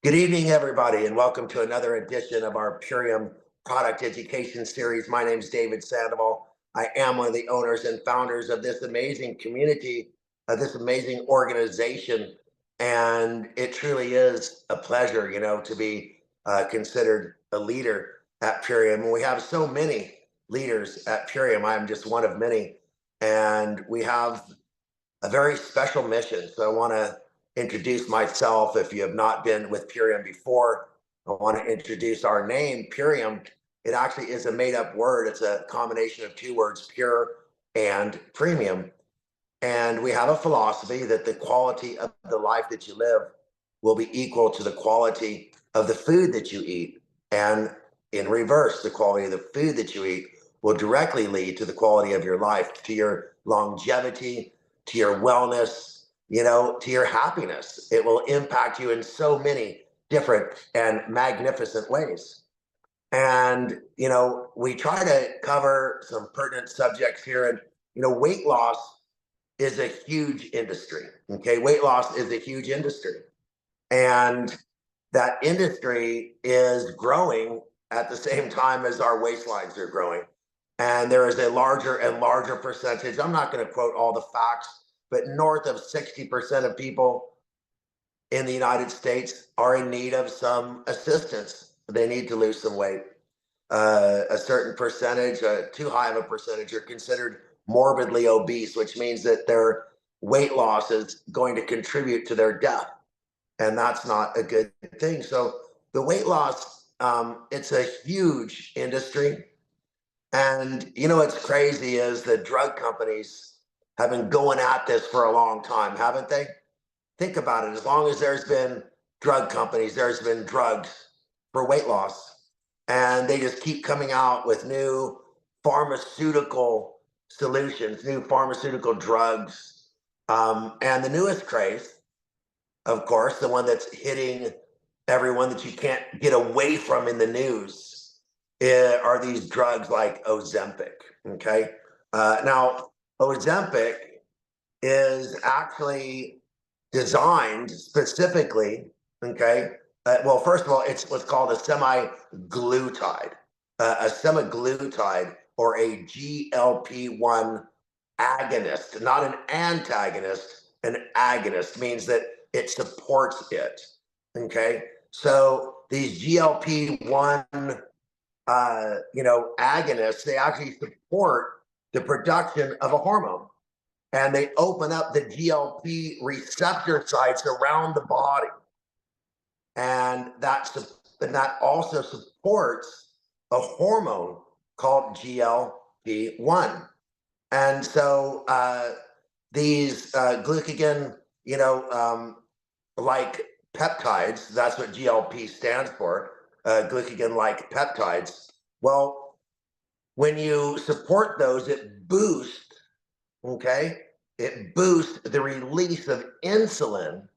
Good evening, everybody, and welcome to another edition of our Purium product education series. My name is David Sandoval. I am one of the owners and founders of this amazing community, this amazing organization, and it truly is a pleasure, to be considered a leader at Purium. And we have so many leaders at Purium. I am just one of many, and we have a very special mission. So I want to introduce myself. If you have not been with Purium before, I want to introduce our name, Purium. It actually is a made up word. It's a combination of two words, pure and premium. And we have a philosophy that the quality of the life that you live will be equal to the quality of the food that you eat. And in reverse, the quality of the food that you eat will directly lead to the quality of your life, to your longevity, to your wellness, to your happiness. It will impact you in so many different and magnificent ways. And, we try to cover some pertinent subjects here. And, weight loss is a huge industry. Okay. Weight loss is a huge industry. And that industry is growing at the same time as our waistlines are growing. And there is a larger and larger percentage. I'm not going to quote all the facts, but north of 60% of people in the United States are in need of some assistance. They need to lose some weight. A certain percentage, too high of a percentage, are considered morbidly obese, which means that their weight loss is going to contribute to their death. And that's not a good thing. So the weight loss, it's a huge industry. And what's crazy is the drug companies have been going at this for a long time, haven't they? Think about it. As long as there's been drug companies, there's been drugs for weight loss. And they just keep coming out with new pharmaceutical solutions, new pharmaceutical drugs. And the newest craze, of course, the one that's hitting everyone that you can't get away from in the news, are these drugs like Ozempic. Okay. Now, Ozempic is actually designed specifically, okay. Well, first of all, it's what's called a semaglutide, or a GLP-1 agonist, not an antagonist. An agonist means that it supports it. Okay. So these GLP-1, agonists, they actually support the production of a hormone, and they open up the GLP receptor sites around the body. And that also supports a hormone called GLP-1. And so these glucagon, like peptides, that's what GLP stands for, glucagon-like peptides. Well, when you support those, it boosts the release of insulin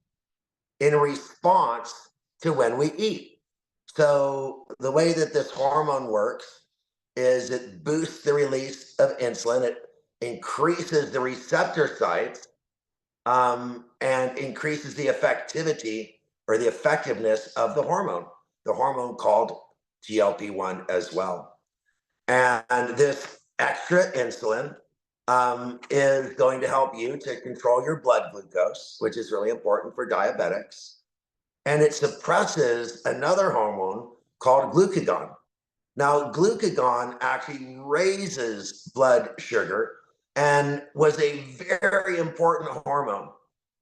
in response to when we eat. So the way that this hormone works is it boosts the release of insulin. It increases the receptor sites, and increases the effectivity or the effectiveness of the hormone called GLP-1 as well. And this extra insulin is going to help you to control your blood glucose, which is really important for diabetics. And it suppresses another hormone called glucagon. Now, glucagon actually raises blood sugar and was a very important hormone.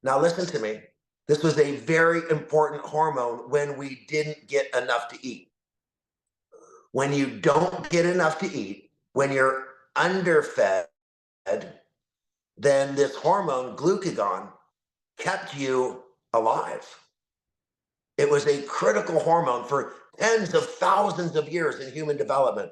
Now, listen to me. This was a very important hormone when we didn't get enough to eat. When you don't get enough to eat, when you're underfed, then this hormone, glucagon, kept you alive. It was a critical hormone for tens of thousands of years in human development.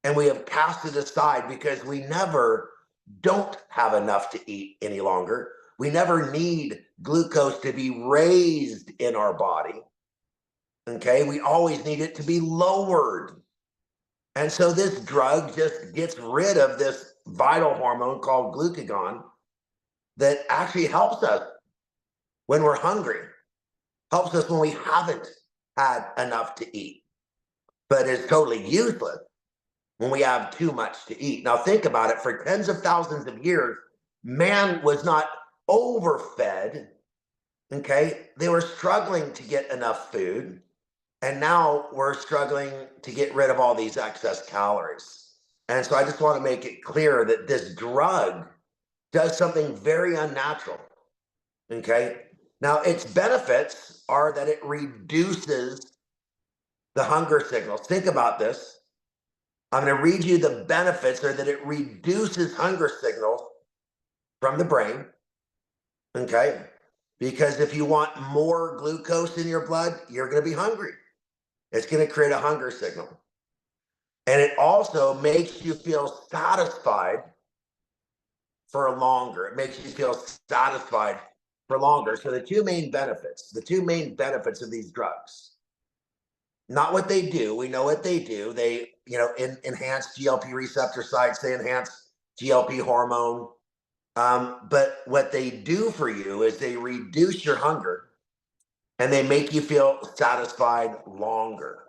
And we have cast it aside because we never don't have enough to eat any longer. We never need glucose to be raised in our body. Okay, we always need it to be lowered. And so this drug just gets rid of this vital hormone called glucagon that actually helps us when we're hungry, helps us when we haven't had enough to eat, but is totally useless when we have too much to eat. Now, think about it. For tens of thousands of years, man was not overfed. Okay. They were struggling to get enough food. And now we're struggling to get rid of all these excess calories. And so I just want to make it clear that this drug does something very unnatural. Okay. Now, its benefits are that it reduces the hunger signals. Think about this. I'm going to read you the benefits are that it reduces hunger signals from the brain. Okay. Because if you want more glucose in your blood, you're going to be hungry. It's going to create a hunger signal. And it also makes you feel satisfied for longer. It makes you feel satisfied for longer. So the two main benefits of these drugs, not what they do. We know what they do. They, enhance GLP receptor sites. They enhance GLP hormone. But what they do for you is they reduce your hunger and they make you feel satisfied longer.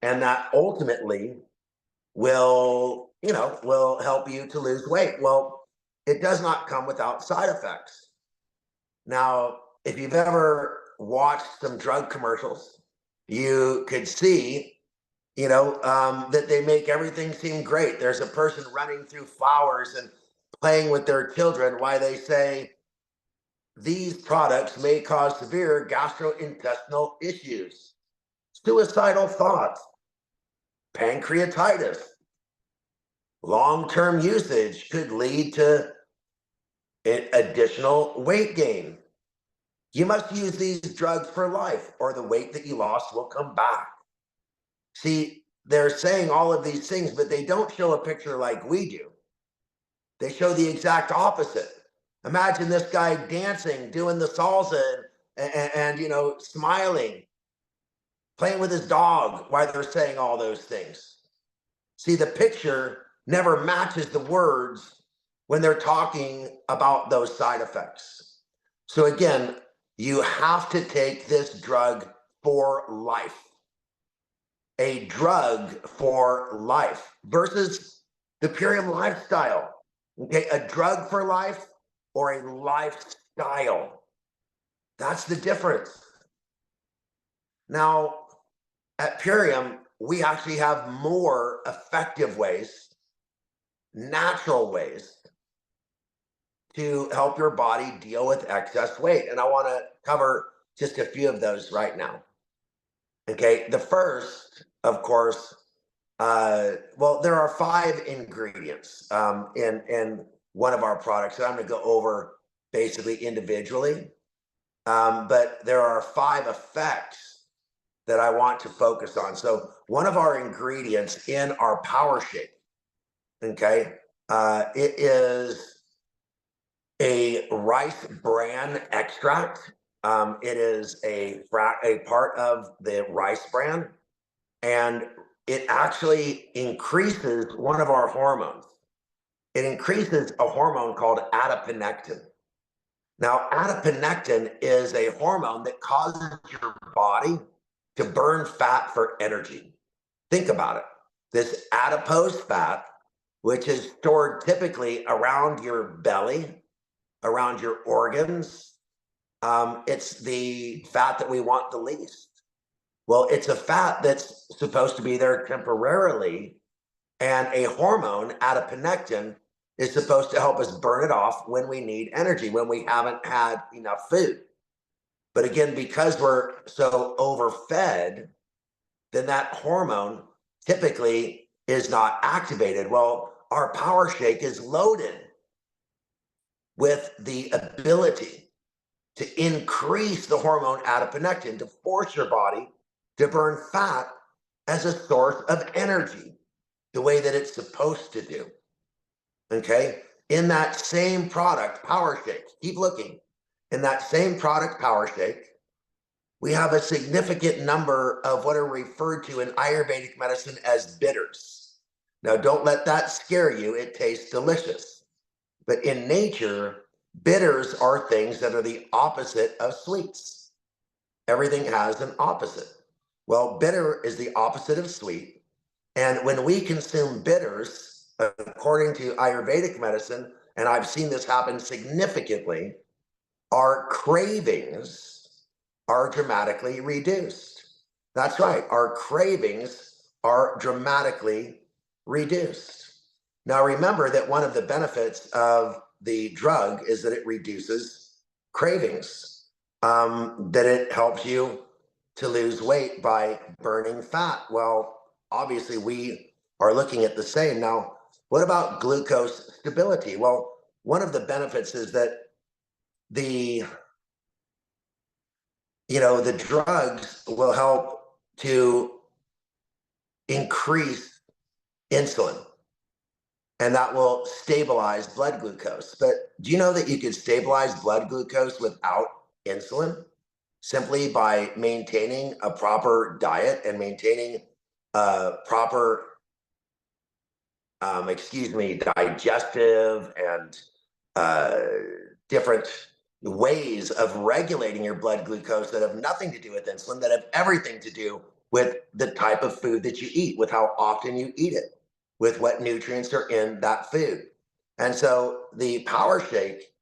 And that ultimately will help you to lose weight. Well, it does not come without side effects. Now, if you've ever watched some drug commercials, you could see, that they make everything seem great. There's a person running through flowers and playing with their children. Why they say these products may cause severe gastrointestinal issues, suicidal thoughts, pancreatitis. Long-term usage could lead to additional weight gain. You must use these drugs for life, or the weight that you lost will come back. See, they're saying all of these things, but they don't show a picture like we do. They show the exact opposite. Imagine this guy dancing, doing the salsa, and smiling, playing with his dog while they're saying all those things. See, the picture never matches the words when they're talking about those side effects. So again, you have to take this drug for life. A drug for life versus the Purium lifestyle. Okay, a drug for life or a lifestyle. That's the difference. Now, at Purium, we actually have more effective ways, natural ways to help your body deal with excess weight. And I want to cover just a few of those right now. Okay, the first, of course, there are 5 ingredients in one of our products that I'm going to go over basically individually. But there are 5 effects that I want to focus on. So one of our ingredients in our Power Shake, okay, it is a rice bran extract. It is a part of the rice bran, and it actually increases one of our hormones. It increases a hormone called adiponectin. Now, adiponectin is a hormone that causes your body to burn fat for energy. Think about it. This adipose fat, which is stored typically around your belly, around your organs, it's the fat that we want the least. Well, it's a fat that's supposed to be there temporarily, and a hormone, adiponectin, is supposed to help us burn it off when we need energy, when we haven't had enough food. But again, because we're so overfed, then that hormone typically is not activated. Well, our Power Shake is loaded with the ability to increase the hormone adiponectin, to force your body to burn fat as a source of energy, the way that it's supposed to do. Okay? In that same product, Power Shake, keep looking. In that same product, Power Shake, we have a significant number of what are referred to in Ayurvedic medicine as bitters. Now, don't let that scare you. It tastes delicious. But in nature, Bitters are things that are the opposite of sweets. Everything has an opposite. Well, bitter is the opposite of sweet. And when we consume bitters, according to Ayurvedic medicine, and I've seen this happen significantly, our cravings are dramatically reduced. That's right, our cravings are dramatically reduced. Now, remember that one of the benefits of the drug is that it reduces cravings, that it helps you to lose weight by burning fat. Well, obviously, we are looking at the same. Now, what about glucose stability? Well, one of the benefits is that the the drugs will help to increase insulin, and that will stabilize blood glucose. But do you know that you can stabilize blood glucose without insulin simply by maintaining a proper diet and maintaining a proper digestive and uh, different ways of regulating your blood glucose that have nothing to do with insulin, that have everything to do with the type of food that you eat, with how often you eat it, with what nutrients are in that food. And so the Power Shake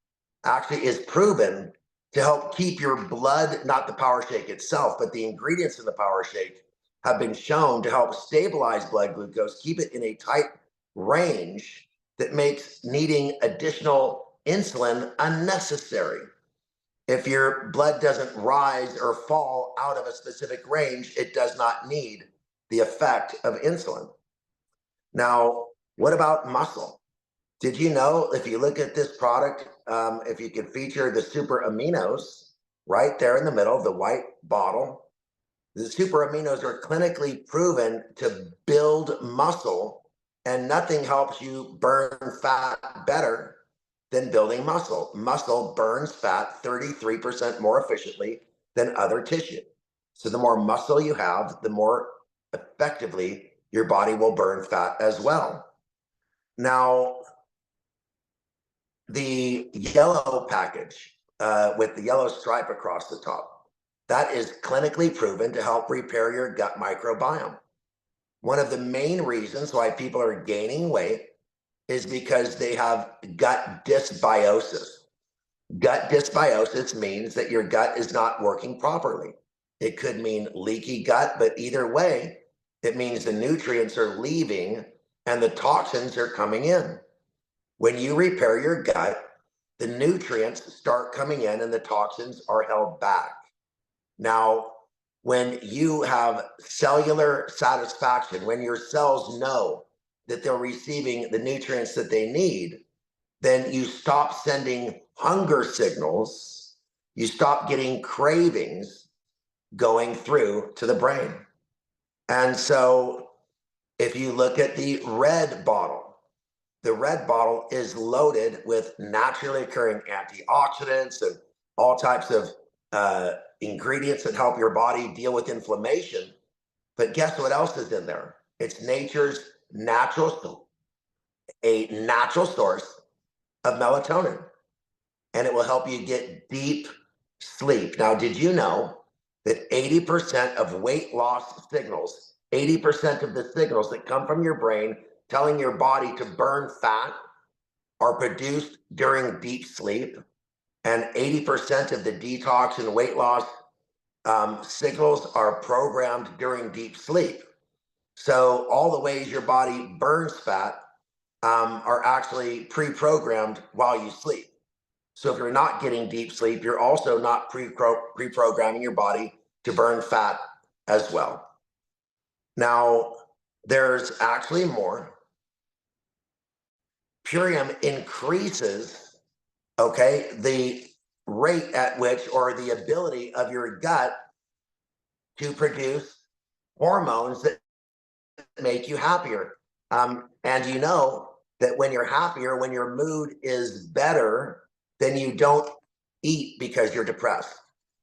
actually is proven to help keep your blood, not the Power Shake itself, but the ingredients in the Power Shake have been shown to help stabilize blood glucose, keep it in a tight range that makes needing additional insulin unnecessary. If your blood doesn't rise or fall out of a specific range, it does not need the effect of insulin. Now, what about muscle? Did you know if you look at this product, if you could feature the super aminos right there in the middle, the white bottle, the super aminos are clinically proven to build muscle, and nothing helps you burn fat better than building muscle. Muscle burns fat 33% more efficiently than other tissue. So the more muscle you have, the more effectively your body will burn fat as well. Now, the yellow package with the yellow stripe across the top, that is clinically proven to help repair your gut microbiome. One of the main reasons why people are gaining weight is because they have gut dysbiosis. Gut dysbiosis means that your gut is not working properly. It could mean leaky gut, but either way, it means the nutrients are leaving and the toxins are coming in. When you repair your gut, the nutrients start coming in and the toxins are held back. Now, when you have cellular satisfaction, when your cells know that they're receiving the nutrients that they need, then you stop sending hunger signals, you stop getting cravings going through to the brain. And so if you look at the red bottle, the red bottle is loaded with naturally occurring antioxidants and all types of ingredients that help your body deal with inflammation. But guess what else is in there? It's nature's a natural source of melatonin, and it will help you get deep sleep. Now, did you know that 80% of weight loss signals, 80% of the signals that come from your brain telling your body to burn fat are produced during deep sleep? And 80% of the detox and weight loss signals are programmed during deep sleep. So all the ways your body burns fat are actually pre-programmed while you sleep. So if you're not getting deep sleep, you're also not pre-programming your body to burn fat as well. Now, there's actually more. Purium increases, okay, the rate at which, or the ability of your gut to produce hormones that make you happier. And you know that when you're happier, when your mood is better, then you don't eat because you're depressed.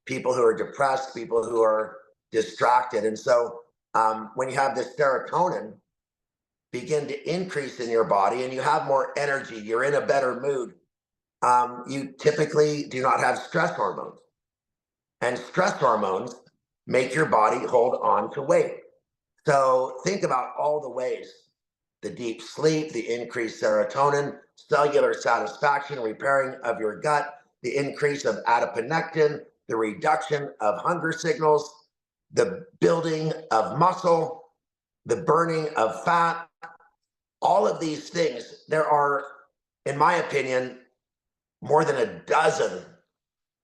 People who are depressed, people who are distracted. And so when you have this serotonin begin to increase in your body and you have more energy, you're in a better mood, you typically do not have stress hormones. And stress hormones make your body hold on to weight. So think about all the ways: the deep sleep, the increased serotonin, cellular satisfaction, repairing of your gut, the increase of adiponectin, the reduction of hunger signals, the building of muscle, the burning of fat, all of these things. There are, in my opinion, more than a dozen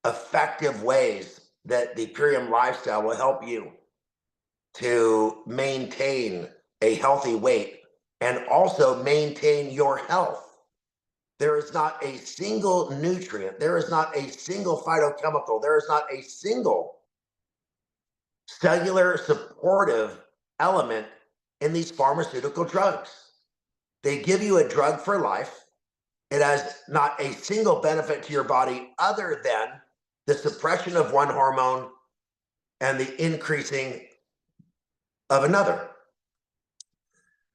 effective ways that the Purium lifestyle will help you to maintain a healthy weight and also maintain your health. There is not a single nutrient, there is not a single phytochemical, there is not a single cellular supportive element in these pharmaceutical drugs. They give you a drug for life. It has not a single benefit to your body other than the suppression of one hormone and the increasing of another.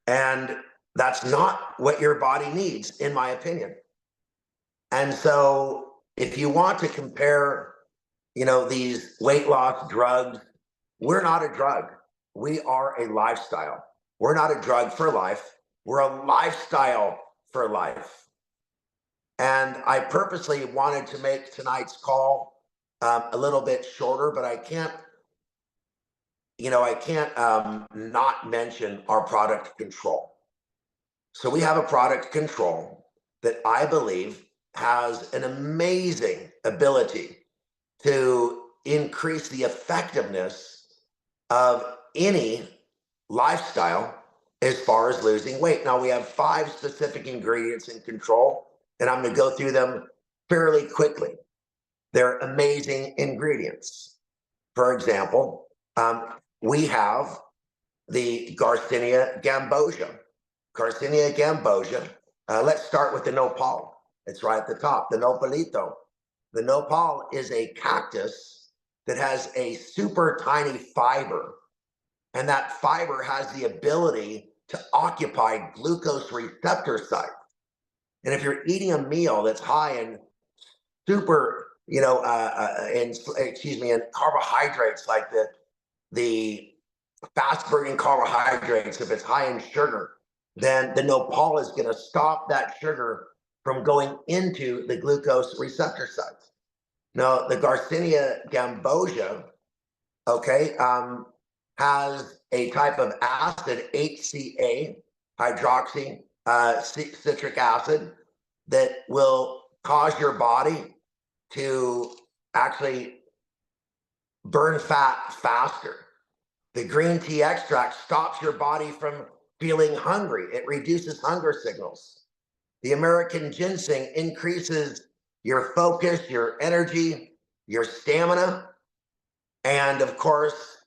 And that's not what your body needs, in my opinion. And so if you want to compare, these weight loss drugs, we're not a drug. We are a lifestyle. We're not a drug for life. We're a lifestyle for life. And I purposely wanted to make tonight's call a little bit shorter, but I can't not mention our product control. So we have a product control that I believe has an amazing ability to increase the effectiveness of any lifestyle as far as losing weight. Now, we have 5 specific ingredients in control, and I'm going to go through them fairly quickly. They're amazing ingredients. For example, we have the Garcinia gambosia. Garcinia gambosia. Let's start with the nopal. It's right at the top, the nopalito. The nopal is a cactus that has a super tiny fiber, and that fiber has the ability to occupy glucose receptor sites. And if you're eating a meal that's high in super, in carbohydrates, like the fast burning carbohydrates, if it's high in sugar, then the nopal is going to stop that sugar from going into the glucose receptor sites. Now, the Garcinia gambosia, has a type of acid, HCA, hydroxy citric acid, that will cause your body to actually burn fat faster. The green tea extract stops your body from feeling hungry. It reduces hunger signals. The American ginseng increases your focus, your energy, your stamina. And of course,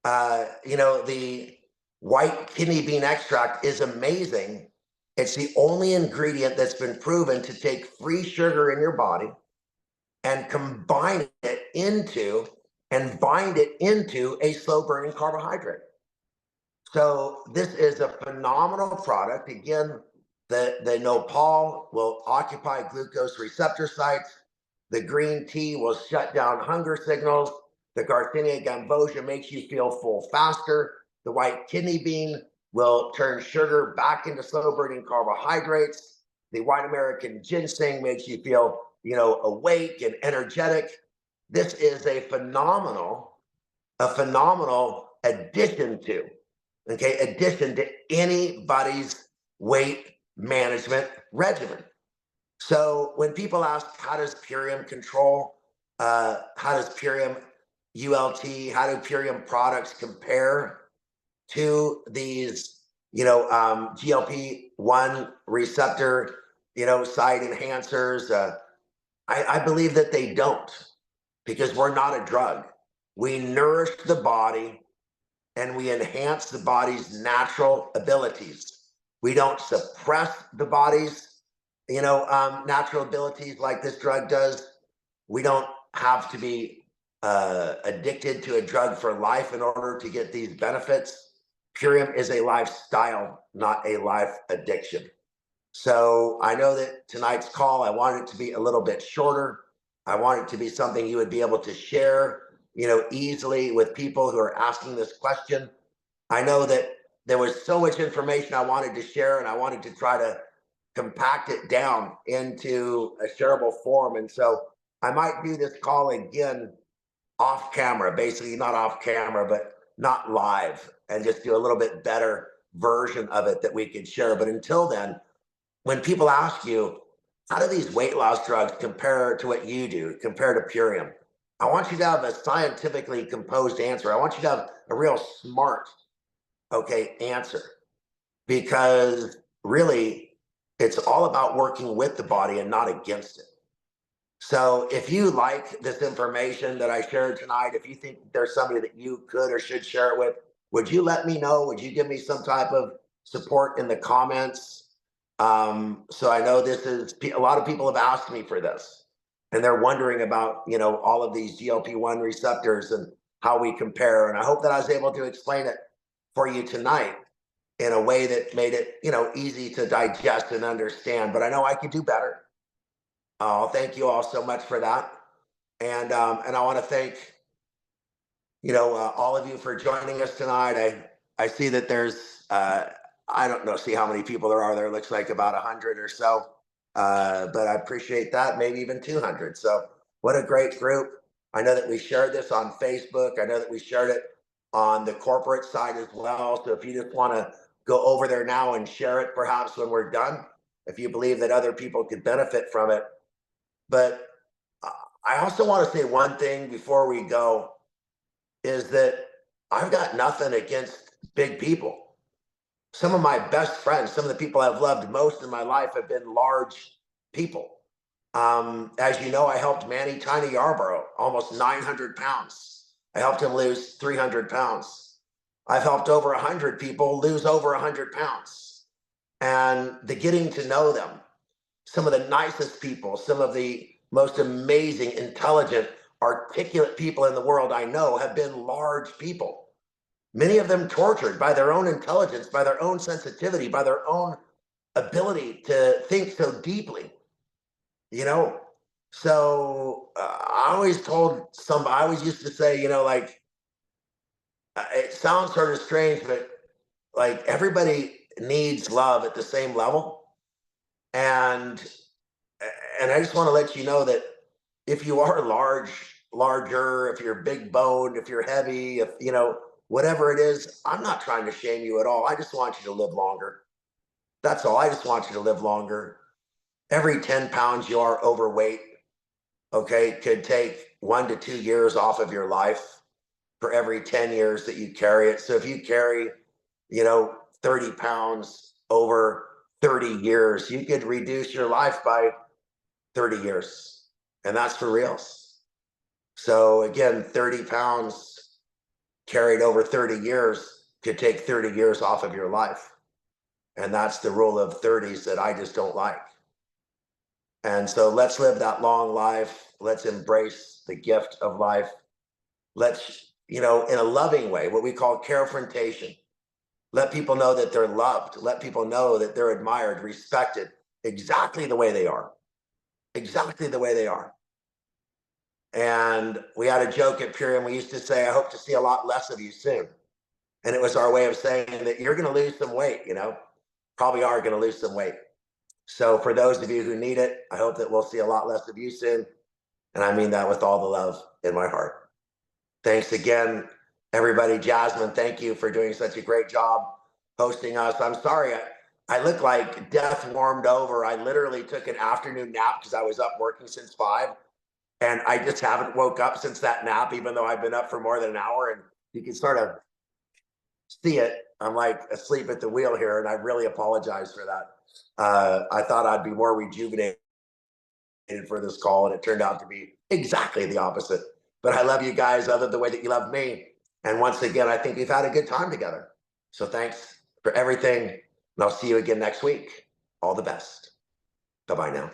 the white kidney bean extract is amazing. It's the only ingredient that's been proven to take free sugar in your body and combine it into and bind it into a slow burning carbohydrate. So this is a phenomenal product. Again, the nopal will occupy glucose receptor sites. The green tea will shut down hunger signals. The Garcinia gambosia makes you feel full faster. The white kidney bean will turn sugar back into slow burning carbohydrates. The white American ginseng makes you feel, awake and energetic. This is a phenomenal addition to anybody's weight management regimen. So when people ask, how does Purium control, how does Purium ULT, how do Purium products compare to these, GLP-1 receptor, site enhancers? I believe that they don't, because we're not a drug. We nourish the body and we enhance the body's natural abilities. We don't suppress the body's, natural abilities like this drug does. We don't have to be addicted to a drug for life in order to get these benefits. Purium is a lifestyle, not a life addiction. So I know that tonight's call, I wanted it to be a little bit shorter. I want it to be something you would be able to share, easily with people who are asking this question. I know that there was so much information I wanted to share, and I wanted to try to compact it down into a shareable form. And so I might do this call again off camera, basically not off camera, but not live, and just do a little bit better version of it that we could share. But until then, when people ask you, how do these weight loss drugs compare to what you do, compare to Purium? I want you to have a scientifically composed answer. I want you to have a real smart, okay, answer, because really it's all about working with the body and not against it. So if you like this information that I shared tonight, if you think there's somebody that you could or should share it with, would you let me know? Would you give me some type of support in the comments? So I know this is a lot of people have asked me for this, and they're wondering about all of these GLP-1 receptors and how we compare. And I hope that I was able to explain it for you tonight in a way that made it easy to digest and understand. But I know I could do better. Thank you all so much for that. And I want to thank all of you for joining us tonight. I see that there's I don't know, see how many people there are. There looks like about 100 or so, but I appreciate that. Maybe even 200. So what a great group! I know that we shared this on Facebook. I know that we shared it on the corporate side as well. So if you just want to go over there now and share it, perhaps when we're done, if you believe that other people could benefit from it. But I also want to say one thing before we go is that I've got nothing against big people. Some of my best friends, some of the people I've loved most in my life have been large people. As you know, I helped Manny Tiny Yarborough, almost 900 pounds. I helped him lose 300 pounds. I've helped over 100 people lose over 100 pounds. And the getting to know them, some of the nicest people, some of the most amazing, intelligent, articulate people in the world I know have been large people. Many of them tortured by their own intelligence, by their own sensitivity, by their own ability to think so deeply, you know? So I always used to say, it sounds sort of strange, but like everybody needs love at the same level. And and I just want to let you know that if you are larger, if you're big boned, if you're heavy, if whatever it is, I'm not trying to shame you at all. I just want you to live longer. That's all. I just want you to live longer. Every 10 pounds you are overweight, okay, could take 1 to 2 years off of your life for every 10 years that you carry it. So if you carry, 30 pounds over 30 years, you could reduce your life by 30 years. And that's for reals. So again, 30 pounds carried over 30 years could take 30 years off of your life. And that's the rule of 30s that I just don't like. And so let's live that long life. Let's embrace the gift of life. Let's, in a loving way, what we call carefrontation. Let people know that they're loved. Let people know that they're admired, respected, exactly the way they are. Exactly the way they are. And we had a joke at Purium. We used to say, I hope to see a lot less of you soon. And it was our way of saying that you're going to lose some weight, probably are going to lose some weight. So for those of you who need it, I hope that we'll see a lot less of you soon. And I mean that with all the love in my heart. Thanks again, everybody. Jasmine, thank you for doing such a great job hosting us. I'm sorry, I look like death warmed over. I literally took an afternoon nap because I was up working since 5. And I just haven't woke up since that nap, even though I've been up for more than an hour. And you can sort of see it. I'm like asleep at the wheel here, and I really apologize for that. I thought I'd be more rejuvenated for this call, and it turned out to be exactly the opposite. But I love you guys other the way that you love me. And once again, I think we've had a good time together. So thanks for everything. And I'll see you again next week. All the best. Bye-bye now.